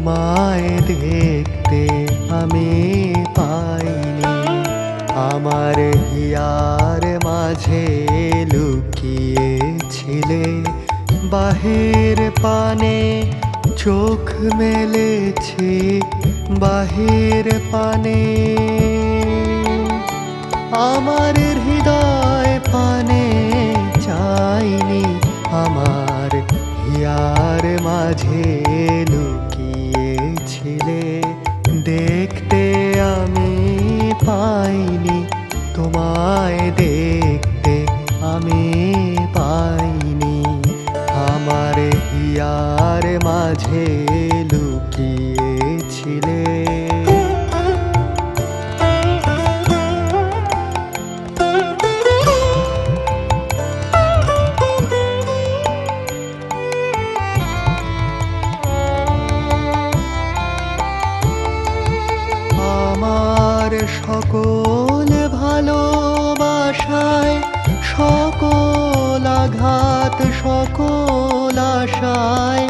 তোমায় দেখতে আমি পাইনি। আমার হিয়ার মাঝে লুকিয়েছিলে, বাহির পানে চোখ মেলেছি, বাহির পানে আমার হৃদয় পানে চাইনি। আমার হিয়ার মাঝে লুকিয়েছিলে, দেখতে আমি পাইনি। তোমায় দেখতে আমি পাইনি। আমার হিয়ার মাঝে লুকিয়েছিলে। আমার সকল ভালোবাসায়, সকল আঘাত, সকল আশায়,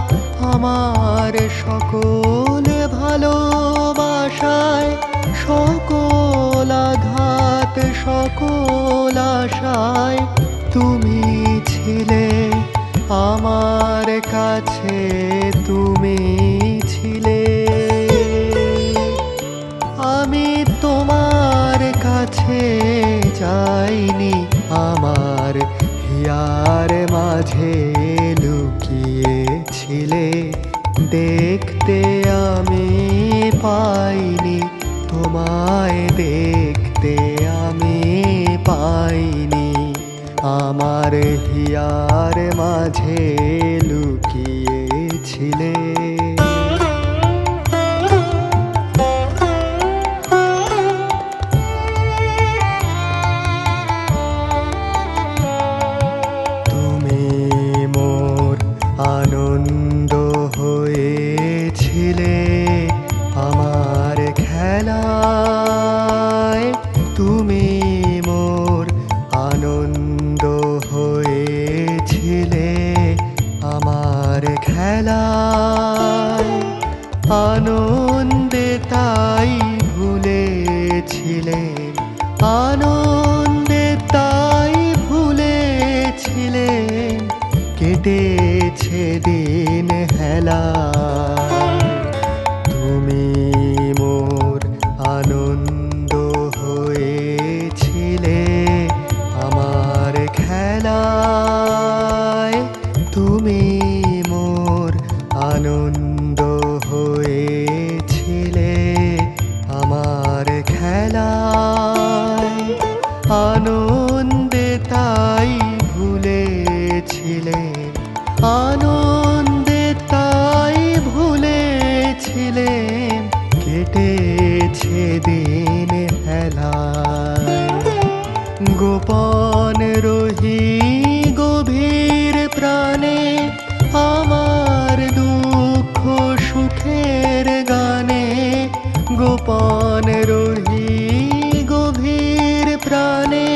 আমার সকল ভালোবাসায়, সকল আঘাত, সকল আশায় তুমি ছিলে। আমার কাছে তুমি ছিলে। আমি তোমার কাছে যাইনি। আমার হিয়ার মাঝে লুকিয়েছিলে, দেখতে আমি পাইনি। তোমায় দেখতে আমি পাইনি। আমার হিয়ার মাঝে লুকিয়েছিলে। আনন্দ হয়েছিলে আমার খেলায়, তুমি মোর আনন্দ হয়েছিলে আমার খেলায়। আনন্দে তাই ভুলেছিলে, আনন্দে তাই ভুলেছিলে। কেটেছে দিন হেলায়, তুমি মোর আনন্দ হয়েছিলে আমার খেলায়। তুমি মোর আনন্দ হয়েছিলে আমার খেলায়। আনন্দে তাই ভুলেছিলে, আনন্দে তাই ভুলেছিলে। কেটেছে দিন হেলায়। গোপন রহি গভীর প্রাণে, আমার দুঃখ সুখের গানে। গোপন রহি গভীর প্রাণে,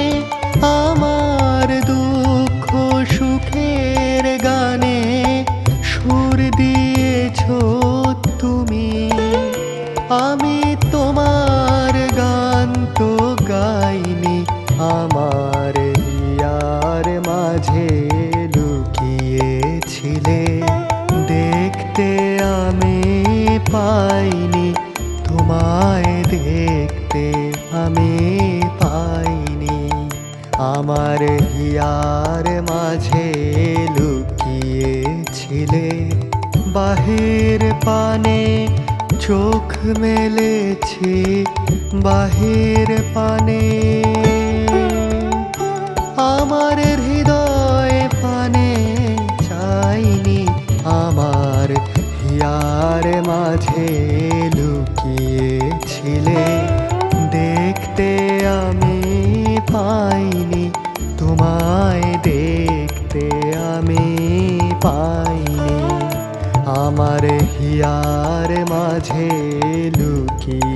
আমার দুঃখ সুখের গানে। সুর দিয়েছ তুমি, আমি তোমার গান তো গাইনি। আমার হিয়ার মাঝে লুকিয়েছিলে, দেখতে আমি পাইনি। তোমায় দেখতে আমি পাইনি। আমার হিয়ার মাঝে লুকিয়েছিলে, বাহির পানে চোখ মেলেছি, বাহির পানে আমার হৃদয় পানে চাইনি। আমার হিয়ার মাঝে লুকিয়েছিলে, দেখতে আমি পাইনি। তোমায় দেখতে আমি পাইনি। আমার হিয়ার মাঝে লুকিয়ে